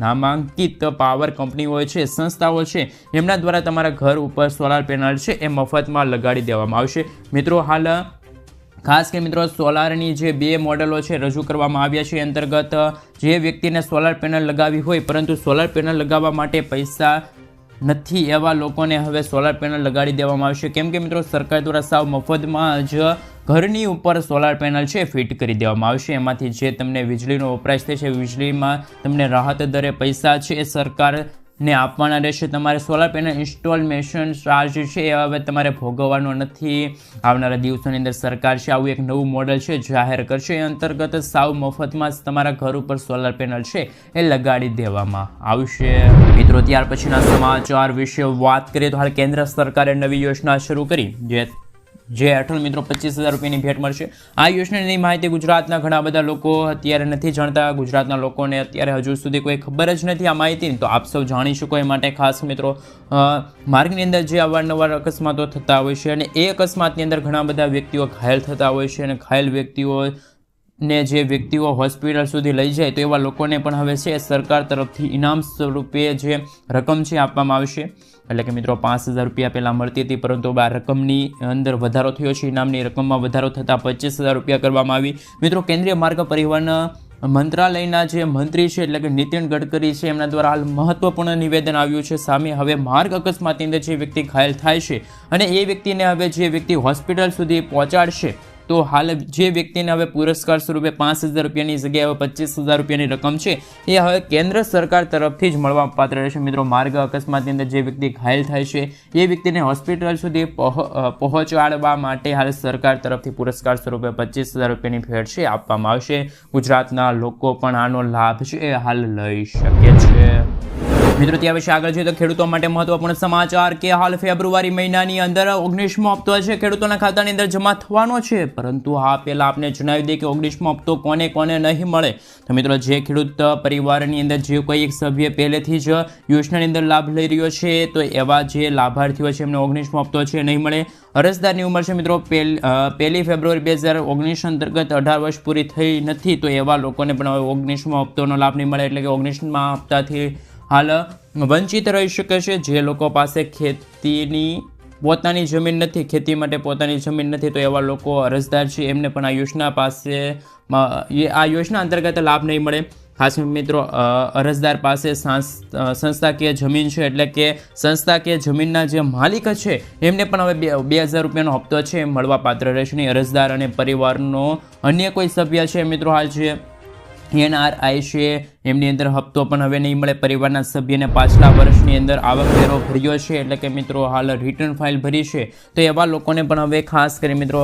નામાંકિત પાવર કંપનીઓ છે, સંસ્થાઓ છે, એમના દ્વારા તમારા ઘર ઉપર સોલાર પેનલ છે એ મફતમાં લગાડી દેવામાં આવશે. મિત્રો હાલ ખાસ કે મિત્રો સોલારની જે 2 મોડેલો છે રજૂ કરવામાં આવ્યા છે, અંતર્ગત જે વ્યક્તિને સોલાર પેનલ લગાવી હોય પરંતુ સોલાર પેનલ લગાવવા માટે પૈસા નથી એવા લોકોને હવે સોલાર પેનલ લગાડી દેવામાં આવશે, કેમ કે મિત્રો સરકાર દ્વારા સાવ મફતમાં જ ઘરની ઉપર સોલાર પેનલ છે ફિટ કરી દેવામાં આવશે. એમાંથી જે તમને વીજળીનો વપરાશ થશે વીજળીમાં તમને રાહત દરે પૈસા છે એ સરકારને આપવાના રહેશે. તમારે સોલાર પેનલ ઇન્સ્ટોલેશન ચાર્જ છે એ હવે તમારે ભોગવવાનો નથી. આવનારા દિવસોની અંદર સરકાર છે આવું એક નવું મોડેલ છે જાહેર કરશે. એ અંતર્ગત સાવ મફતમાં જ તમારા ઘર ઉપર સોલાર પેનલ છે એ લગાડી દેવામાં આવશે. મિત્રો ત્યાર પછીના સમાચાર વિશે વાત કરીએ તો હાલ કેન્દ્ર સરકારે નવી યોજના શરૂ કરી, જે જે હેઠળ મિત્રો 25,000 રૂપિયાની ભેટ મળશે. આ યોજનાની માહિતી ગુજરાતના ઘણા બધા લોકો અત્યારે નથી જાણતા. ગુજરાતના લોકોને અત્યારે હજુ સુધી કોઈ ખબર જ નથી આ માહિતી, તો આપ સૌ જાણી શકો એ માટે ખાસ મિત્રો માર્ગની અંદર જે અવારનવાર અકસ્માતો થતા હોય છે અને એ અકસ્માતની અંદર ઘણા બધા વ્યક્તિઓ ઘાયલ થતા હોય છે અને ઘાયલ વ્યક્તિઓને જે વ્યક્તિઓ હોસ્પિટલ સુધી લઈ જાય તો એવા લોકોને પણ હવે છે સરકાર તરફથી ઇનામ સ્વરૂપે જે રકમ છે આપવામાં આવશે. એટલે કે મિત્રો 5,000 રૂપિયા પહેલાં મળતી હતી, પરંતુ આ રકમની અંદર વધારો થયો છે. ઇનામની રકમમાં વધારો થતાં 25,000 રૂપિયા કરવામાં આવી. મિત્રો કેન્દ્રીય માર્ગ પરિવહન મંત્રાલયના જે મંત્રી છે એટલે કે નીતિન ગડકરી છે એમના દ્વારા હાલ મહત્વપૂર્ણ નિવેદન આવ્યું છે સામે. હવે માર્ગ અકસ્માતની અંદર જે વ્યક્તિ ઘાયલ થાય છે અને એ વ્યક્તિને હવે જે વ્યક્તિ હોસ્પિટલ સુધી પહોંચાડશે તો હાલ જે વ્યક્તિને હવે પુરસ્કાર સ્વરૂપે 5,000 રૂપિયાની જગ્યાએ હવે 25,000 રૂપિયાની રકમ છે એ હવે કેન્દ્ર સરકાર તરફથી જ મળવા પાત્ર રહેશે. મિત્રો માર્ગ અકસ્માતની અંદર જે વ્યક્તિ ઘાયલ થાય છે એ વ્યક્તિને હોસ્પિટલ સુધી પહોંચાડવા માટે હાલ સરકાર તરફથી પુરસ્કાર સ્વરૂપે 25,000 રૂપિયાની ભેટ છે આપવામાં આવશે. ગુજરાતના લોકો પણ આનો લાભ છે એ હાલ લઈ શકે છે. મિત્રો ત્યાં વિશે આગળ જોઈએ તો ખેડૂતો માટે મહત્વપૂર્ણ સમાચાર કે હાલ ફેબ્રુઆરી મહિનાની અંદર 19મો હપ્તો છે ખેડૂતોના ખાતાની અંદર જમા થવાનો છે, પરંતુ હા પહેલાં આપને જણાવી દઈએ કે 19મો હપ્તો કોને કોને નહીં મળે. તો મિત્રો જે ખેડૂત પરિવારની અંદર જે કોઈ એક સભ્ય પહેલેથી જ યોજનાની અંદર લાભ લઈ રહ્યો છે તો એવા જે લાભાર્થીઓ છે એમને 19મો હપ્તો છે નહીં મળે. અરજદારની ઉંમર છે મિત્રો 1 ફેબ્રુઆરી 2019 અંતર્ગત 18 વર્ષ પૂરી થઈ નથી તો એવા લોકોને પણ હવે 19મો હપ્તોનો લાભ નહીં મળે. એટલે કે 19મા હપ્તાથી હાલ વંચિત રહી શકે છે. જે લોકો પાસે ખેતીની પોતાની જમીન નથી, ખેતી માટે પોતાની જમીન નથી તો એવા લોકો અરજદાર છે એમને પણ આ યોજના અંતર્ગત લાભ નહીં મળે. ખાસ મિત્રો અરજદાર પાસે સંસ્થાકીય જમીન છે એટલે કે સંસ્થાકીય જમીનના જે માલિક છે એમને પણ હવે 2,000 રૂપિયાનો હપ્તો છે મળવા પાત્ર રહેશે નહીં. અરજદાર અને પરિવારનો અન્ય કોઈ સભ્ય છે મિત્રો હાલ છે NRI છે એમની અંદર હપ્તો પણ હવે નહીં મળે. પરિવારના સભ્યને પાછલા વર્ષની અંદર આવકવેરો ભર્યો છે એટલે કે મિત્રો હાલ રિટર્ન ફાઇલ ભરી છે તો એવા લોકોને પણ હવે ખાસ કરી મિત્રો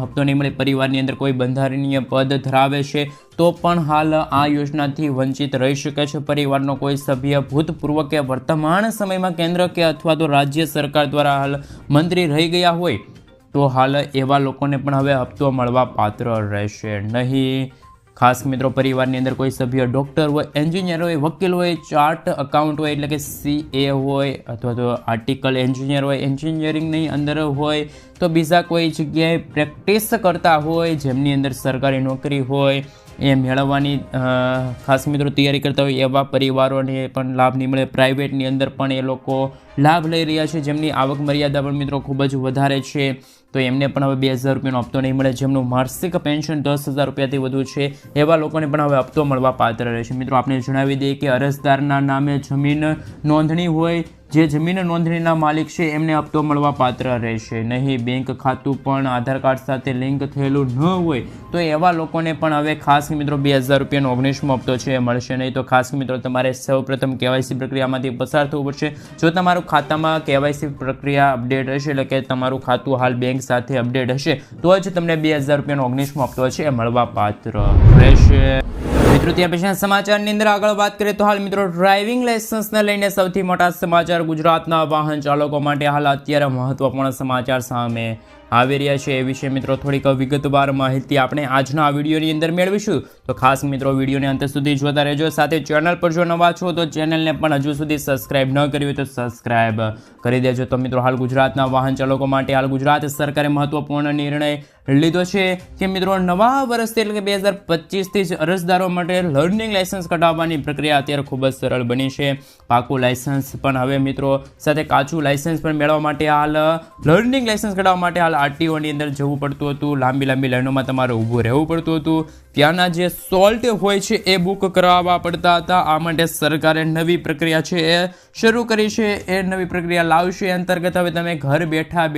હપ્તો નહીં મળે. પરિવારની અંદર કોઈ બંધારણીય પદ ધરાવે છે તો પણ હાલ આ યોજનાથી વંચિત રહી શકે છે. પરિવારનો કોઈ સભ્ય ભૂતપૂર્વ કે વર્તમાન સમયમાં કેન્દ્ર કે અથવા તો રાજ્ય સરકાર દ્વારા હાલ મંત્રી રહી ગયા હોય તો હાલ એવા લોકોને પણ હવે હપ્તો મળવા પાત્ર રહેશે નહીં. ખાસ મિત્રો પરિવારની અંદર કોઈ સભ્ય ડૉક્ટર હોય, એન્જિનિયર હોય, વકીલ હોય, ચાર્ટ અકાઉન્ટ હોય એટલે કે CA હોય અથવા તો આર્ટિકલ એન્જિનિયર હોય, એન્જિનિયરિંગની અંદર હોય તો બીજા કોઈ જગ્યાએ પ્રેક્ટિસ કરતા હોય જેમની અંદર સરકારી નોકરી હોય એ મેળવવાની ખાસ મિત્રો તૈયારી કરતા હોય એવા પરિવારોને પણ લાભ નહીં મળે. પ્રાઇવેટની અંદર પણ એ લોકો લાભ લઈ રહ્યા છે જેમની આવક મર્યાદા પણ મિત્રો ખૂબ જ વધારે છે તો એમને પણ હવે 2,000 રૂપિયાનો હપ્તો નહીં મળે. જેમનું માસિક પેન્શન 10,000 રૂપિયાથી વધુ છે એવા લોકોને પણ હવે હપ્તો મળવા પાત્ર રહેશે. મિત્રો આપણે જણાવી દઈએ કે અરજદારના નામે જમીન નોંધણી હોય, જે જમીન નોંધણીના માલિક છે એમને હપ્તો મળવા પાત્ર રહેશે નહીં. બેંક ખાતું પણ આધાર કાર્ડ સાથે લિંક થયેલું ન હોય તો એવા લોકોને પણ હવે ખાસ મિત્રો 2,000 રૂપિયાનો 19મો હપ્તો છે એ મળશે નહીં. તો ખાસ મિત્રો તમારે સૌપ્રથમ KYC પ્રક્રિયામાંથી પસાર થવું પડશે. જો તમારું ખાતામાં KYC પ્રક્રિયા અપડેટ હશે એટલે કે તમારું ખાતું હાલ બેંક સાથે અપડેટ હશે તો જ તમને 2,000 રૂપિયાનો 19મો હપ્તો છે એ મળવા પાત્ર રહેશે. મિત્રો ત્યાં પછીના સમાચારની અંદર આગળ વાત કરીએ તો હાલ મિત્રો ડ્રાઇવિંગ લાયસન્સને લઈને સૌથી મોટા સમાચાર ગુજરાતના વાહન ચાલકો માટે હાલ અત્યારે મહત્વપૂર્ણ સમાચાર સામે આવી રહ્યા છે. એ વિશે મિત્રો થોડીક વિગતવાર માહિતી આપણે આજના આ વિડીયોની અંદર મેળવીશું તો ખાસ મિત્રો વિડીયોને અંત સુધી જોતા રહેજો. સાથે ચેનલ પર જો નવા છો તો ચેનલને પણ હજુ સુધી સબસ્ક્રાઇબ ન કરી હોય તો સબસ્ક્રાઇબ કરી દેજો. તો મિત્રો હાલ ગુજરાતના વાહન ચાલકો માટે હાલ ગુજરાત સરકારે મહત્વપૂર્ણ નિર્ણય લીધો છે કે મિત્રો નવા વર્ષથી એટલે કે 2025થી જ અરજદારો માટે લર્નિંગ લાયસન્સ કઢાવવાની પ્રક્રિયા અત્યારે ખૂબ જ સરળ બની છે. પાકું લાયસન્સ પણ હવે મિત્રો સાથે કાચું લાયસન્સ પણ મેળવવા માટે હાલ લર્નિંગ લાયસન્સ કઢાવવા માટે હાલ RTOની અંદર જવું પડતું હતું. લાંબી લાઈનોમાં તમારે ઊભું રહેવું પડતું હતું. ત્યાંના જે સોલ્ટ હોય છે એ બુક કરાવવા પડતા હતા. આ માટે સરકારે નવી પ્રક્રિયા છે એ શરૂ કરી છે. એ નવી પ્રક્રિયા લાવશે અંતર્ગત હવે તમે ઘર બેઠા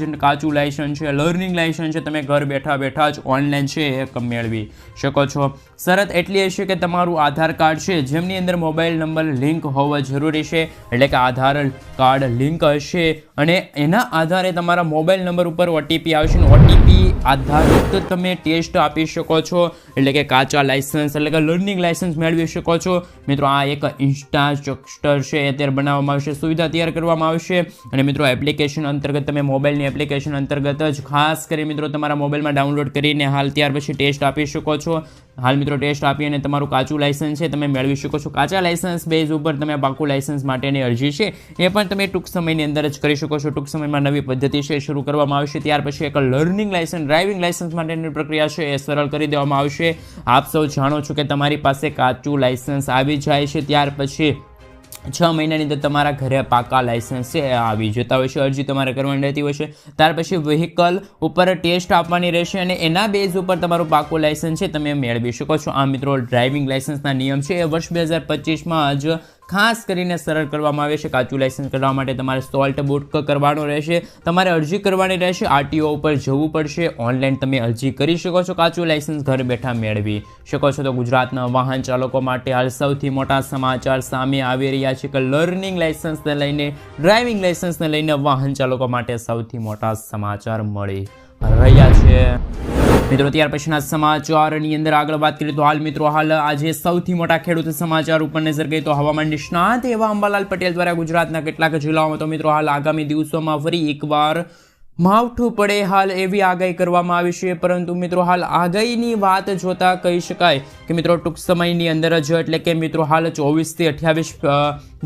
જ કાચું લાયસન્સ છે, લર્નિંગ લાયસન્સ છે, તમે ઘર બેઠા જ ઓનલાઈન છે એ મેળવી શકો છો. શરત એટલી હશે કે તમારું આધાર કાર્ડ છે જેમની અંદર મોબાઈલ નંબર લિંક હોવો જરૂરી છે. એટલે કે આધાર કાર્ડ લિંક હશે અને એના આધારે તમારા મોબાઈલ નંબર ઉપર OTP આવશે. OTP આધારિત તમે ટેસ્ટ આપી શકો છો, એટલે કે કાચા લાયસન્સ એટલે કે લર્નિંગ લાયસન્સ મેળવી શકો છો મિત્રો. આ એક ઇન્ફ્રાસ્ટ્રક્ચર છે એ અત્યારે બનાવવામાં આવશે, સુવિધા તૈયાર કરવામાં આવશે. અને મિત્રો એપ્લિકેશન અંતર્ગત તમે મોબાઈલની એપ્લિકેશન અંતર્ગત જ ખાસ કરી મિત્રો તમારા મોબાઈલમાં ડાઉનલોડ કરીને હાલ ત્યાર પછી ટેસ્ટ આપી શકો છો. હાલ મિત્રો ટેસ્ટ આપી અને તમારું કાચું લાયસન્સ છે તમે મેળવી શકો છો. કાચા લાયસન્સ બેઝ ઉપર તમે પાકું લાયસન્સ માટેની અરજી છે એ પણ તમે ટૂંક સમયની અંદર જ કરી શકો છો. ટૂંક સમયમાં નવી પદ્ધતિ છે શરૂ કરવામાં આવશે. ત્યાર પછી એક લર્નિંગ લાયસન્સ ડ્રાઇવિંગ લાયસન્સ માટેની પ્રક્રિયા છે એ સરળ કરી દેવામાં આવશે. આપ સૌ જાણો છો કે તમારી પાસે કાચું લાયસન્સ આવી જાય છે ત્યાર પછી 6 મહિનાની અંદર તમારા ઘરે પાકા લાયસન્સ છે આવી જતા હોય છે. અરજી તમારે કરવાની રહેતી હોય છે. ત્યાર પછી વ્હીકલ ઉપર ટેસ્ટ આપવાની રહેશે અને એના બેઝ ઉપર તમારું પાકું લાયસન્સ છે તમે મેળવી શકો છો. આ મિત્રો ડ્રાઇવિંગ લાયસન્સના નિયમ છે એ વર્ષ 2025માં જ ખાસ કરીને સરળ કરવામાં આવે છે. કાચું લાયસન્સ કરવા માટે તમારે સોલ્ટ બુક કરવાનો રહેશે, તમારે અરજી કરવાની રહેશે, આરટીઓ ઉપર જવું પડશે. ઓનલાઈન તમે અરજી કરી શકો છો, કાચું લાયસન્સ ઘર બેઠા મેળવી શકો છો. તો ગુજરાતના વાહન ચાલકો માટે હાલ સૌથી મોટા સમાચાર સામે આવી રહ્યા છે કે લર્નિંગ લાયસન્સને લઈને ડ્રાઇવિંગ લાયસન્સને લઈને વાહન ચાલકો માટે સૌથી મોટા સમાચાર મળી રહ્યા છે મિત્રો. ત્યાર પછીના સમાચારની અંદર આગળ વાત કરીએ તો હાલ આજે સૌથી મોટા ખેડૂત સમાચાર ઉપર નજર કરીએ તો હવામાન નિષ્ણાત એવા અંબાલાલ પટેલ દ્વારા ગુજરાતના કેટલાક જિલ્લાઓમાં તો મિત્રો હાલ આગામી દિવસોમાં ફરી એકવાર માવઠું પડે હાલ એવી આગાહી કરવામાં આવી છે. પરંતુ મિત્રો હાલ આગાહીની વાત જોતા કહી શકાય કે મિત્રો ટૂંક સમયની અંદર જ એટલે કે મિત્રો હાલ 24 થી 28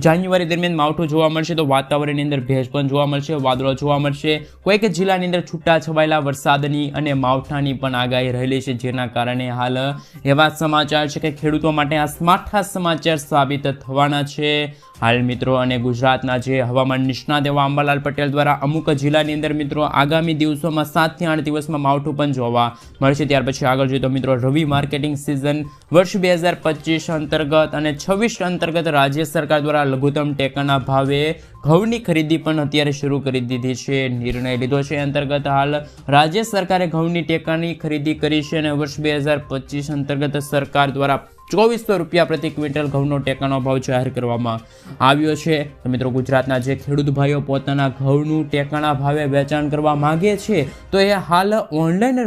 જાન્યુઆરી દરમિયાન માવઠું જોવા મળશે. તો વાતાવરણની અંદર ભેજ પણ જોવા મળશે, વાદળો જોવા મળશે. કોઈક જિલ્લાની અંદર છૂટા છવાયેલા વરસાદની અને માવઠાની પણ આગાહી રહેલી છે, જેના કારણે હાલ એવા સમાચાર છે કે ખેડૂતો માટે આ માઠા સમાચાર સાબિત થવાના છે હાલ મિત્રો. અને ગુજરાતના જે હવામાન નિષ્ણાત એવા અંબાલાલ પટેલ દ્વારા અમુક જિલ્લાની અંદર મિત્રો આગામી દિવસોમાં 7 થી 8 દિવસમાં માવઠું પણ જોવા મળશે. ત્યાર પછી આગળ જોઈએ તો મિત્રો રવિ માર્કેટિંગ સિઝન વર્ષ 2025 અંતર્ગત અને 26 અંતર્ગત રાજ્ય સરકાર દ્વારા લઘુત્તમ ટેકાના ભાવે ઘઉંની ખરીદી પણ અત્યારે શરૂ કરી દીધી છે, નિર્ણય લીધો છે. અંતર્ગત હાલ રાજ્ય સરકારે ઘઉંની ટેકાની ખરીદી કરી છે અને વર્ષ 2025 અંતર્ગત સરકાર દ્વારા 2400 રૂપિયા પ્રતિ ક્વિન્ટલ ઘઉંનો ટેકાનો ભાવ જાહેર કરવામાં આવ્યો છે. તો મિત્રો ગુજરાતના જે ખેડૂત ભાઈઓ પોતાના ઘઉંનું ટેકાના ભાવે વેચાણ કરવા માંગે છે તો એ હાલ ઓનલાઈન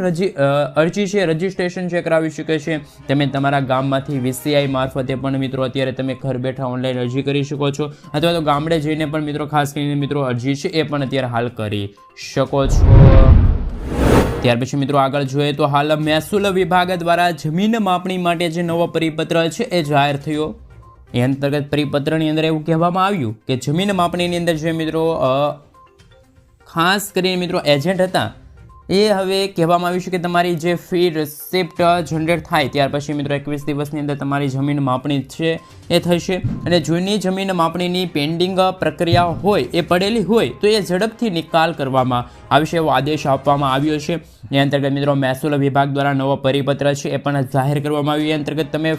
અરજી છે રજીસ્ટ્રેશન છે કરાવી શકે છે. તમે તમારા ગામમાંથી VCI મારફતે પણ મિત્રો અત્યારે તમે ઘર બેઠા ઓનલાઈન અરજી કરી શકો છો, અથવા તો ગામડે જઈને પણ મિત્રો ખાસ કરીને મિત્રો અરજી છે એ પણ અત્યારે હાલ કરી શકો છો. ત્યાર પછી મિત્રો આગળ જોઈએ તો હાલ મહેસૂલ વિભાગ દ્વારા જમીન માપણી માટે જે નવો પરિપત્ર છે એ જાહેર થયો. એ અંતર્ગત પરિપત્રની અંદર એવું કહેવામાં આવ્યું કે જમીન માપણીની અંદર જે મિત્રો ખાસ કરીને મિત્રો એજન્ટ હતા એ હવે કહેવામાં આવ્યું છે કે તમારી જે ફી રિસિપ્ટ જનરેટ થાય ત્યાર પછી મિત્રો 21 દિવસની અંદર તમારી જમીન માપણી છે એ થશે. અને જૂની જમીન માપણીની પેન્ડિંગ પ્રક્રિયા હોય એ પડેલી હોય તો એ ઝડપથી નિકાલ કરવામાં આવશે એવો આદેશ આપવામાં આવ્યો છે. એ અંતર્ગત મિત્રો મહેસૂલ વિભાગ દ્વારા નવો પરિપત્ર છે એ પણ જાહેર કરવામાં આવ્યું. એ અંતર્ગત તમે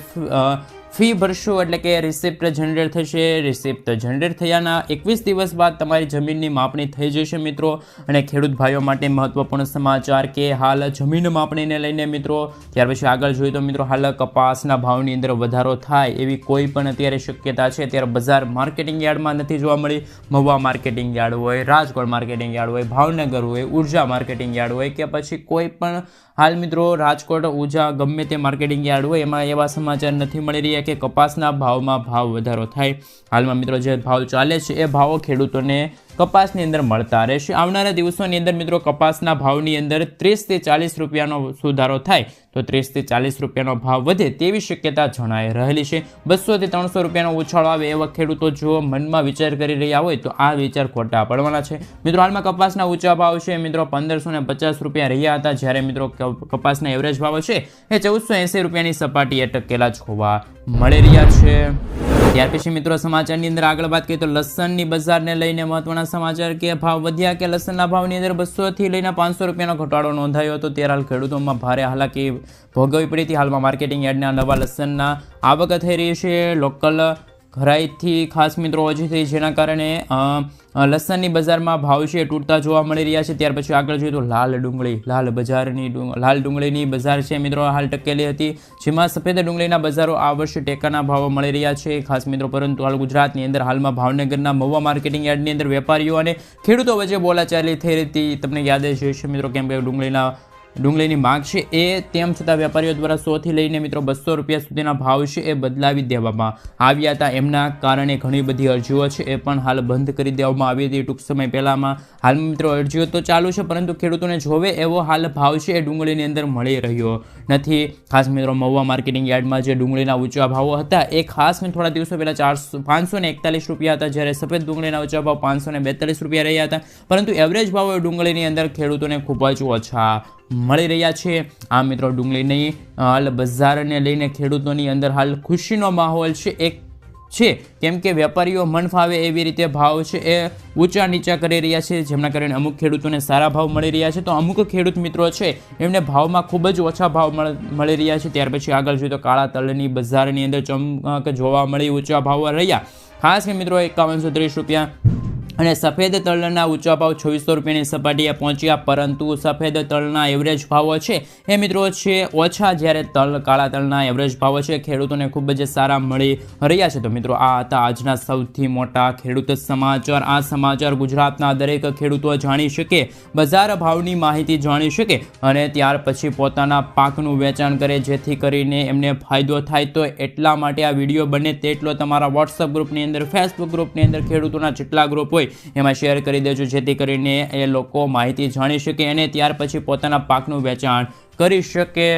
ફી ભરશો એટલે કે રિસિપ્ટ જનરેટ થશે. રિસિપ્ટ જનરેટ થયાના 21 દિવસ બાદ તમારી જમીનની માપણી થઈ જશે મિત્રો. અને ખેડૂત ભાઈઓ માટે મહત્વપૂર્ણ સમાચાર કે હાલ જમીન માપણીને લઈને મિત્રો ત્યાર પછી આગળ જોઈએ તો મિત્રો હાલ કપાસના ભાવની અંદર વધારો થાય એવી કોઈ પણ અત્યારે શક્યતા છે. અત્યારે બજાર માર્કેટિંગ યાર્ડમાં નથી જોવા મળી. મહુવા માર્કેટિંગ યાર્ડ હોય, રાજકોટ માર્કેટિંગ યાર્ડ હોય, ભાવનગર હોય, ઉર્જા માર્કેટિંગ યાર્ડ હોય કે પછી કોઈ પણ હાલ મિત્રો રાજકોટ ઉર્જા ગમે તે માર્કેટિંગ યાર્ડ હોય એમાં એવા સમાચાર નથી મળી રહ્યા કે કપાસના ભાવમાં ભાવ વધારો થાય. હાલમાં મિત્રો જે ભાવ ચાલે છે એ ભાવો ખેડૂતોને કપાસની અંદર મળતા રહેશે. આવનારા દિવસોની અંદર મિત્રો કપાસના ભાવની અંદર 30 થી 40 રૂપિયાનો સુધારો થાય તો 30 થી 40 રૂપિયાનો ભાવ વધે તેવી શક્યતા જણાઈ રહેલી છે. 200 થી 300 રૂપિયાનો ઉછાળો આવે એવા ખેડૂતો જો મનમાં વિચાર કરી રહ્યા હોય તો આ વિચાર ખોટા પડવાના છે મિત્રો. હાલમાં કપાસના ઊંચા ભાવ છે મિત્રો 1550 રૂપિયા રહ્યા હતા, જ્યારે મિત્રો કપાસના એવરેજ ભાવ છે એ 1480 રૂપિયાની સપાટીએ ટકેલા જોવા મળી રહ્યા છે. ત્યાર પછી મિત્રો સમાચારની અંદર આગળ વાત કરીએ તો લસણની બજારને લઈને મહત્વના સમાચાર કે ભાવ વધ્યા કે લસણના ભાવની અંદર 200 થી લઈને 500 રૂપિયાનો ઘટાડો નોંધાયો હતો. ત્યારે હાલ ખેડૂતોમાં ભારે હાલાકી ભોગવવી પડી હતી. હાલમાં માર્કેટિંગ યાર્ડના નવા લસણના આવક થઈ રહી છે. લોકલ ઘરાઈથી ખાસ મિત્રો ઓછી થઈ, જેના કારણે લસણની બજારમાં ભાવ છે તૂટતા જોવા મળી રહ્યા છે. ત્યાર પછી આગળ જોઈએ તો લાલ ડુંગળીની બજાર છે મિત્રો હાલ ટકેલી હતી, જેમાં સફેદ ડુંગળીના બજારો આ વર્ષે ટેકાના ભાવો મળી રહ્યા છે ખાસ મિત્રો. પરંતુ હાલ ગુજરાતની અંદર હાલમાં ભાવનગરના મહુવા માર્કેટિંગ યાર્ડની અંદર વેપારીઓ અને ખેડૂતો વચ્ચે બોલાચાલી થઈ હતી. તમને યાદ જ હશે મિત્રો, કેમ કે ડુંગળીના ડુંગળીની માંગ છે એ તેમ છતાં વેપારીઓ દ્વારા 100 થી લઈને મિત્રો 200 રૂપિયા સુધીના ભાવ છે એ બદલાવી દેવામાં આવ્યા હતા. એમના કારણે ઘણી બધી અરજીઓ છે એ પણ હાલ બંધ કરી દેવામાં આવી હતી ટૂંક સમય પહેલામાં. હાલમાં મિત્રો અરજીઓ તો ચાલુ છે, પરંતુ ખેડૂતોને જોવે એવો હાલ ભાવ છે એ ડુંગળીની અંદર મળી રહ્યો નથી. ખાસ મિત્રો મહુવા માર્કેટિંગ યાર્ડમાં જે ડુંગળીના ઊંચા ભાવો હતા એ ખાસ થોડા દિવસો પહેલા 541 રૂપિયા હતા, જ્યારે સફેદ ડુંગળીના ઊંચા ભાવ 542 રૂપિયા રહ્યા હતા. પરંતુ એવરેજ ભાવો ડુંગળીની અંદર ખેડૂતોને ખૂબ જ ઓછા મળી રહ્યા છે. આ મિત્રો ડુંગળીની હાલ બજારને લઈને ખેડૂતોની અંદર હાલ ખુશીનો માહોલ છે એક છે, કેમ કે વેપારીઓ મન ફાવે એવી રીતે ભાવ છે એ ઊંચા નીચા કરી રહ્યા છે, જેમના કારણે અમુક ખેડૂતોને સારા ભાવ મળી રહ્યા છે, તો અમુક ખેડૂત મિત્રો છે એમને ભાવમાં ખૂબ જ ઓછા ભાવ મળી રહ્યા છે. ત્યાર પછી આગળ જોઈએ તો કાળા તલની બજારની અંદર ચમક જોવા મળી, ઊંચા ભાવ રહ્યા. ખાસ મિત્રો 5130 રૂપિયા અને સફેદ તલના ઊંચા ભાવ 2600 રૂપિયાની સપાટીએ પહોંચ્યા, પરંતુ સફેદ તલના એવરેજ ભાવો છે એ મિત્રો છે ઓછા, જ્યારે કાળા તલના એવરેજ ભાવો છે ખેડૂતોને ખૂબ જ સારા મળી રહ્યા છે. તો મિત્રો આ હતા આજના સૌથી મોટા ખેડૂત સમાચાર. આ સમાચાર ગુજરાતના દરેક ખેડૂતો જાણી શકે, બજાર ભાવની માહિતી જાણી શકે અને ત્યાર પછી પોતાના પાકનું વેચાણ કરે, જેથી કરીને એમને ફાયદો થાય. તો એટલા માટે આ વિડીયો બને તેટલો તમારા વોટ્સઅપ ગ્રુપની અંદર, ફેસબુક ગ્રુપની અંદર, ખેડૂતોના જેટલા ગ્રુપ હોય એમાં શેર કરી દેજો, જેથી કરીને એ લોકો માહિતી જાણી શકે અને ત્યાર પછી પોતાના પાકનું વેચાણ કરી શકે.